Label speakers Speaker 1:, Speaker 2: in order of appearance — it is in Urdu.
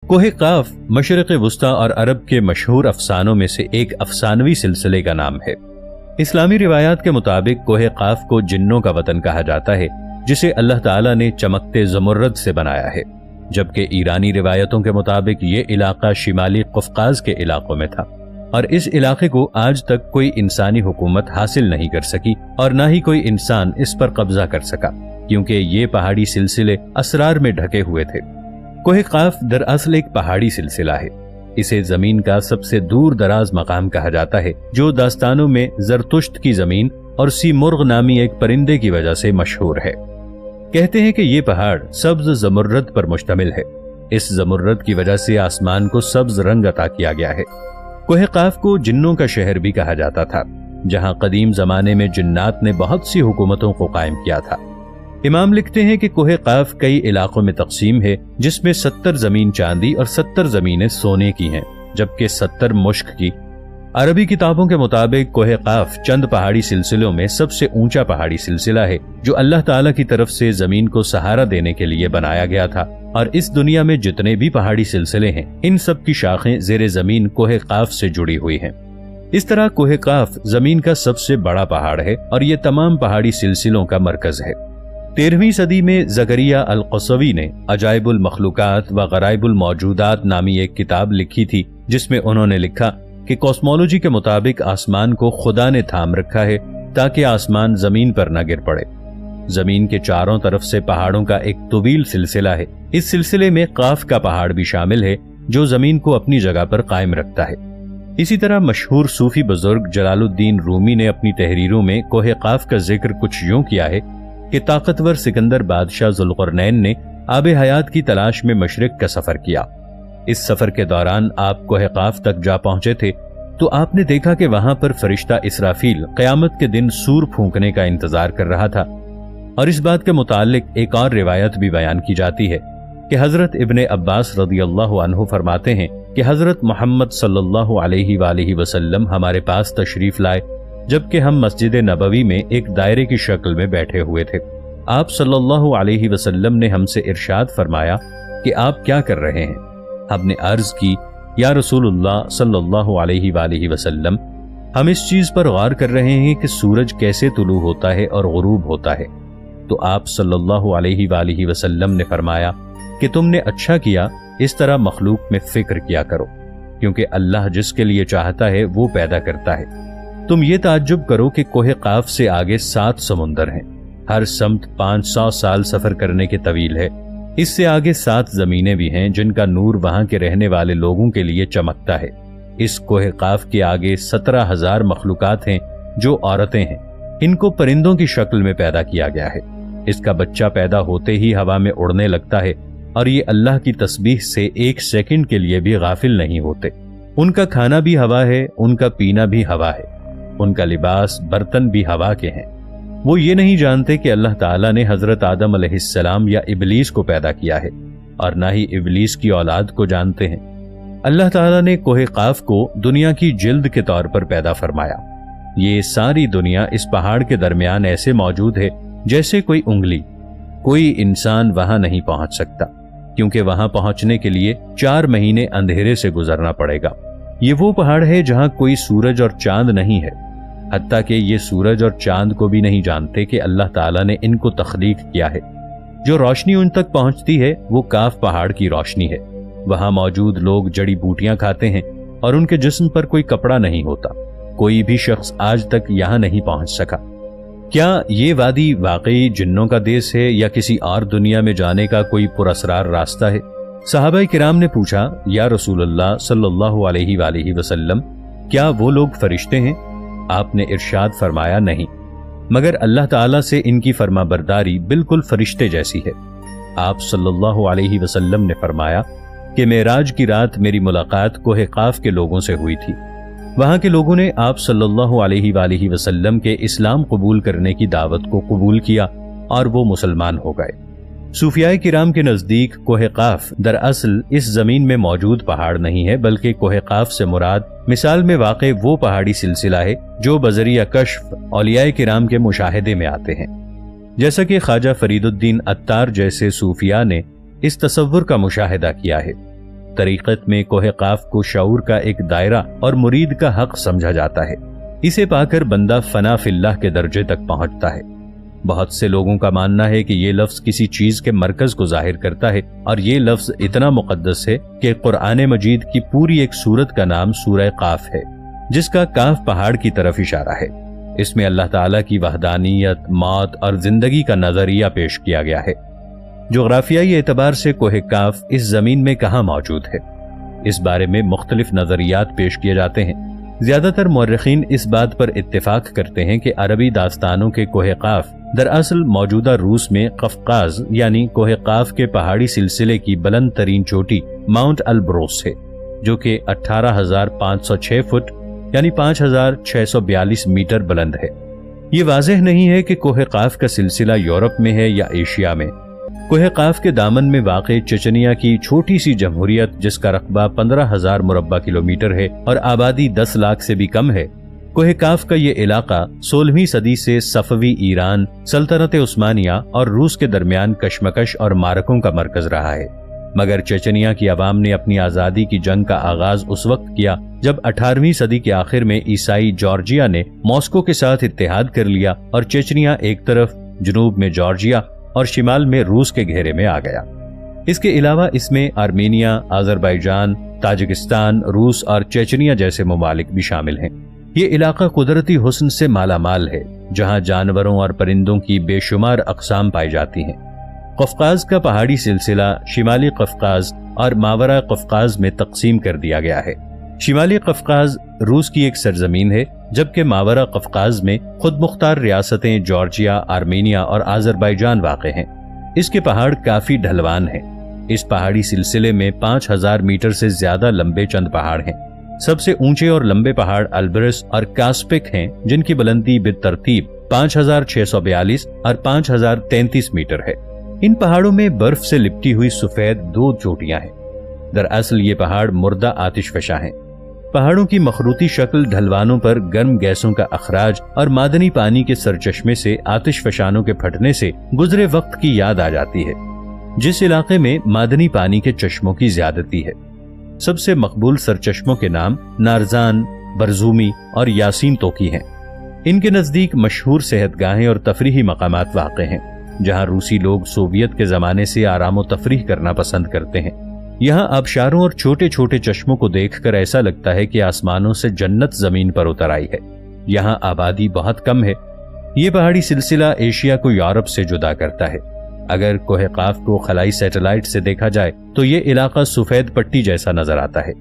Speaker 1: کوہ قاف مشرق وسطی اور عرب کے مشہور افسانوں میں سے ایک افسانوی سلسلے کا نام ہے۔ اسلامی روایات کے مطابق کوہ قاف کو جنوں کا وطن کہا جاتا ہے، جسے اللہ تعالیٰ نے چمکتے زمرد سے بنایا ہے، جبکہ ایرانی روایتوں کے مطابق یہ علاقہ شمالی قفقاز کے علاقوں میں تھا، اور اس علاقے کو آج تک کوئی انسانی حکومت حاصل نہیں کر سکی اور نہ ہی کوئی انسان اس پر قبضہ کر سکا، کیونکہ یہ پہاڑی سلسلے اسرار میں ڈھکے ہوئے تھے۔ کوہ قاف دراصل ایک پہاڑی سلسلہ ہے۔ اسے زمین کا سب سے دور دراز مقام کہا جاتا ہے، جو داستانوں میں زرتشت کی زمین اور سی مرغ نامی ایک پرندے کی وجہ سے مشہور ہے۔ کہتے ہیں کہ یہ پہاڑ سبز زمرد پر مشتمل ہے۔ اس زمرد کی وجہ سے آسمان کو سبز رنگ عطا کیا گیا ہے۔ کوہ قاف کو جنوں کا شہر بھی کہا جاتا تھا، جہاں قدیم زمانے میں جنات نے بہت سی حکومتوں کو قائم کیا تھا۔ امام لکھتے ہیں کہ کوہ قاف کئی علاقوں میں تقسیم ہے، جس میں 70 زمین چاندی اور 70 زمینیں سونے کی ہیں، جبکہ 70 مشک کی۔ عربی کتابوں کے مطابق کوہ قاف چند پہاڑی سلسلوں میں سب سے اونچا پہاڑی سلسلہ ہے، جو اللہ تعالیٰ کی طرف سے زمین کو سہارا دینے کے لیے بنایا گیا تھا، اور اس دنیا میں جتنے بھی پہاڑی سلسلے ہیں ان سب کی شاخیں زیر زمین کوہ قاف سے جڑی ہوئی ہیں۔ اس طرح کوہ قاف زمین کا سب سے بڑا پہاڑ ہے اور یہ تمام پہاڑی سلسلوں کا مرکز ہے۔ 13ویں صدی میں زکریہ القصوی نے عجائب المخلوقات و غرائب الموجودات نامی ایک کتاب لکھی تھی، جس میں انہوں نے لکھا کہ کاسمولوجی کے مطابق آسمان کو خدا نے تھام رکھا ہے تاکہ آسمان زمین پر نہ گر پڑے۔ زمین کے چاروں طرف سے پہاڑوں کا ایک طویل سلسلہ ہے۔ اس سلسلے میں قاف کا پہاڑ بھی شامل ہے، جو زمین کو اپنی جگہ پر قائم رکھتا ہے۔ اسی طرح مشہور صوفی بزرگ جلال الدین رومی نے اپنی تحریروں میں کوہ قاف کا ذکر کچھ یوں کیا ہے کہ طاقتور سکندر بادشاہ ذوالقرنین نے آب حیات کی تلاش میں مشرق کا سفر کیا۔ اس سفر کے دوران آپ کوہ قاف تک جا پہنچے تھے تو آپ نے دیکھا کہ وہاں پر فرشتہ اسرافیل قیامت کے دن سور پھونکنے کا انتظار کر رہا تھا، اور اس بات کے متعلق ایک اور روایت بھی بیان کی جاتی ہے کہ حضرت ابن عباس رضی اللہ عنہ فرماتے ہیں کہ حضرت محمد صلی اللہ علیہ وآلہ وسلم ہمارے پاس تشریف لائے جبکہ ہم مسجد نبوی میں ایک دائرے کی شکل میں بیٹھے ہوئے تھے۔ آپ صلی اللہ علیہ وسلم نے ہم سے ارشاد فرمایا کہ آپ کیا کر رہے ہیں؟ ہم نے عرض کی، یا رسول اللہ صلی اللہ علیہ وآلہ وسلم، ہم اس چیز پر غور کر رہے ہیں کہ سورج کیسے طلوع ہوتا ہے اور غروب ہوتا ہے۔ تو آپ صلی اللہ علیہ وآلہ وسلم نے فرمایا کہ تم نے اچھا کیا، اس طرح مخلوق میں فکر کیا کرو، کیونکہ اللہ جس کے لیے چاہتا ہے وہ پیدا کرتا ہے۔ تم یہ تعجب کرو کہ کوہ قاف سے آگے 7 سمندر ہیں، ہر سمت 500 سال سفر کرنے کے طویل ہے۔ اس سے آگے 7 زمینیں بھی ہیں جن کا نور وہاں کے رہنے والے لوگوں کے لیے چمکتا ہے۔ اس کوہ قاف کے آگے 17,000 مخلوقات ہیں جو عورتیں ہیں، ان کو پرندوں کی شکل میں پیدا کیا گیا ہے۔ اس کا بچہ پیدا ہوتے ہی ہوا میں اڑنے لگتا ہے، اور یہ اللہ کی تسبیح سے 1 سیکنڈ کے لیے بھی غافل نہیں ہوتے۔ ان کا کھانا بھی ہوا ہے، ان کا پینا بھی ہوا ہے، ان کا لباس برتن بھی ہوا کے ہیں۔ وہ یہ نہیں جانتے کہ اللہ تعالیٰ نے حضرت آدم علیہ السلام یا ابلیس کو پیدا کیا ہے، اور نہ ہی ابلیس کی اولاد کو جانتے ہیں۔ اللہ تعالیٰ نے کوہ قاف کو دنیا کی جلد کے طور پر پیدا فرمایا۔ یہ ساری دنیا اس پہاڑ کے درمیان ایسے موجود ہے جیسے کوئی انگلی۔ کوئی انسان وہاں نہیں پہنچ سکتا، کیونکہ وہاں پہنچنے کے لیے 4 مہینے اندھیرے سے گزرنا پڑے گا۔ یہ وہ پہاڑ ہے جہاں کوئی سورج اور چاند نہیں ہے، حتیٰ کہ یہ سورج اور چاند کو بھی نہیں جانتے کہ اللہ تعالیٰ نے ان کو تخلیق کیا ہے۔ جو روشنی ان تک پہنچتی ہے وہ کاف پہاڑ کی روشنی ہے۔ وہاں موجود لوگ جڑی بوٹیاں کھاتے ہیں اور ان کے جسم پر کوئی کپڑا نہیں ہوتا۔ کوئی بھی شخص آج تک یہاں نہیں پہنچ سکا۔ کیا یہ وادی واقعی جنوں کا دیس ہے یا کسی اور دنیا میں جانے کا کوئی پراسرار راستہ ہے؟ صحابہ کرام نے پوچھا، یا رسول اللہ صلی اللہ علیہ وآلہ وسلم، کیا وہ لوگ فرشتے ہیں؟ آپ نے ارشاد فرمایا، نہیں، مگر اللہ تعالیٰ سے ان کی فرما برداری بالکل فرشتے جیسی ہے۔ آپ صلی اللہ علیہ وسلم نے فرمایا کہ معراج کی رات میری ملاقات کوہ قاف کے لوگوں سے ہوئی تھی۔ وہاں کے لوگوں نے آپ صلی اللہ علیہ وآلہ وسلم کے اسلام قبول کرنے کی دعوت کو قبول کیا اور وہ مسلمان ہو گئے۔ صوفیاء کرام کے نزدیک کوہ قاف دراصل اس زمین میں موجود پہاڑ نہیں ہے، بلکہ کوہ قاف سے مراد مثال میں واقع وہ پہاڑی سلسلہ ہے جو بذریعہ کشف اولیاء کرام کے مشاہدے میں آتے ہیں۔ جیسا کہ خواجہ فرید الدین عطار جیسے صوفیاء نے اس تصور کا مشاہدہ کیا ہے۔ طریقت میں کوہ قاف کو شعور کا ایک دائرہ اور مرید کا حق سمجھا جاتا ہے۔ اسے پا کر بندہ فنا فی اللہ کے درجے تک پہنچتا ہے۔ بہت سے لوگوں کا ماننا ہے کہ یہ لفظ کسی چیز کے مرکز کو ظاہر کرتا ہے، اور یہ لفظ اتنا مقدس ہے کہ قرآن مجید کی پوری ایک سورت کا نام سورہ قاف ہے، جس کا کاف پہاڑ کی طرف اشارہ ہے۔ اس میں اللہ تعالیٰ کی وحدانیت، موت اور زندگی کا نظریہ پیش کیا گیا ہے۔ جغرافیائی اعتبار سے کوہ کاف اس زمین میں کہاں موجود ہے، اس بارے میں مختلف نظریات پیش کیے جاتے ہیں۔ زیادہ تر مورخین اس بات پر اتفاق کرتے ہیں کہ عربی داستانوں کے کوہ قاف دراصل موجودہ روس میں قفقاز یعنی کوہ قاف کے پہاڑی سلسلے کی بلند ترین چوٹی ماؤنٹ البروس ہے، جو کہ 18,506 فٹ یعنی 5,642 میٹر بلند ہے۔ یہ واضح نہیں ہے کہ کوہ قاف کا سلسلہ یورپ میں ہے یا ایشیا میں۔ کوہ قاف کے دامن میں واقع چچنیا کی چھوٹی سی جمہوریت، جس کا رقبہ 15,000 مربع کلومیٹر ہے اور آبادی 10 لاکھ سے بھی کم ہے، کوہ قاف کا یہ علاقہ 16ویں صدی سے صفوی ایران، سلطنت عثمانیہ اور روس کے درمیان کشمکش اور معرکوں کا مرکز رہا ہے۔ مگر چچنیا کی عوام نے اپنی آزادی کی جنگ کا آغاز اس وقت کیا جب 18ویں صدی کے آخر میں عیسائی جارجیا نے ماسکو کے ساتھ اتحاد کر لیا اور چچنیا ایک طرف، جنوب میں جارجیا اور شمال میں روس کے گھیرے میں آ گیا۔ اس کے علاوہ اس میں آرمینیا، آذربائیجان، تاجکستان، روس اور چچنیا جیسے ممالک بھی شامل ہیں۔ یہ علاقہ قدرتی حسن سے مالا مال ہے، جہاں جانوروں اور پرندوں کی بے شمار اقسام پائی جاتی ہیں۔ قفقاز کا پہاڑی سلسلہ شمالی قفقاز اور ماورا قفقاز میں تقسیم کر دیا گیا ہے۔ شمالی قفقاز روس کی ایک سرزمین ہے، جبکہ ماورا قفقاز میں خود مختار ریاستیں جارجیا، آرمینیا اور آذربائیجان واقع ہیں۔ اس کے پہاڑ کافی ڈھلوان ہیں۔ اس پہاڑی سلسلے میں 5,000 میٹر سے زیادہ لمبے چند پہاڑ ہیں۔ سب سے اونچے اور لمبے پہاڑ البرس اور کاسپک ہیں، جن کی بلندی بالترتیب 5,642 اور 5,033 میٹر ہے۔ ان پہاڑوں میں برف سے لپٹی ہوئی سفید 2 چوٹیاں ہیں۔ دراصل یہ پہاڑ مردہ آتش فشاں ہیں۔ پہاڑوں کی مخروطی شکل ڈھلوانوں پر گرم گیسوں کا اخراج اور معدنی پانی کے سرچشمے سے آتش فشانوں کے پھٹنے سے گزرے وقت کی یاد آ جاتی ہے، جس علاقے میں معدنی پانی کے چشموں کی زیادتی ہے۔ سب سے مقبول سرچشموں کے نام نارزان، برزومی اور یاسین توکی ہیں۔ ان کے نزدیک مشہور صحت گاہیں اور تفریحی مقامات واقع ہیں، جہاں روسی لوگ سوویت کے زمانے سے آرام و تفریح کرنا پسند کرتے ہیں۔ یہاں آبشاروں اور چھوٹے چھوٹے چشموں کو دیکھ کر ایسا لگتا ہے کہ آسمانوں سے جنت زمین پر اتر آئی ہے۔ یہاں آبادی بہت کم ہے۔ یہ پہاڑی سلسلہ ایشیا کو یورپ سے جدا کرتا ہے۔ اگر کوہ قاف کو خلائی سیٹلائٹ سے دیکھا جائے تو یہ علاقہ سفید پٹی جیسا نظر آتا ہے۔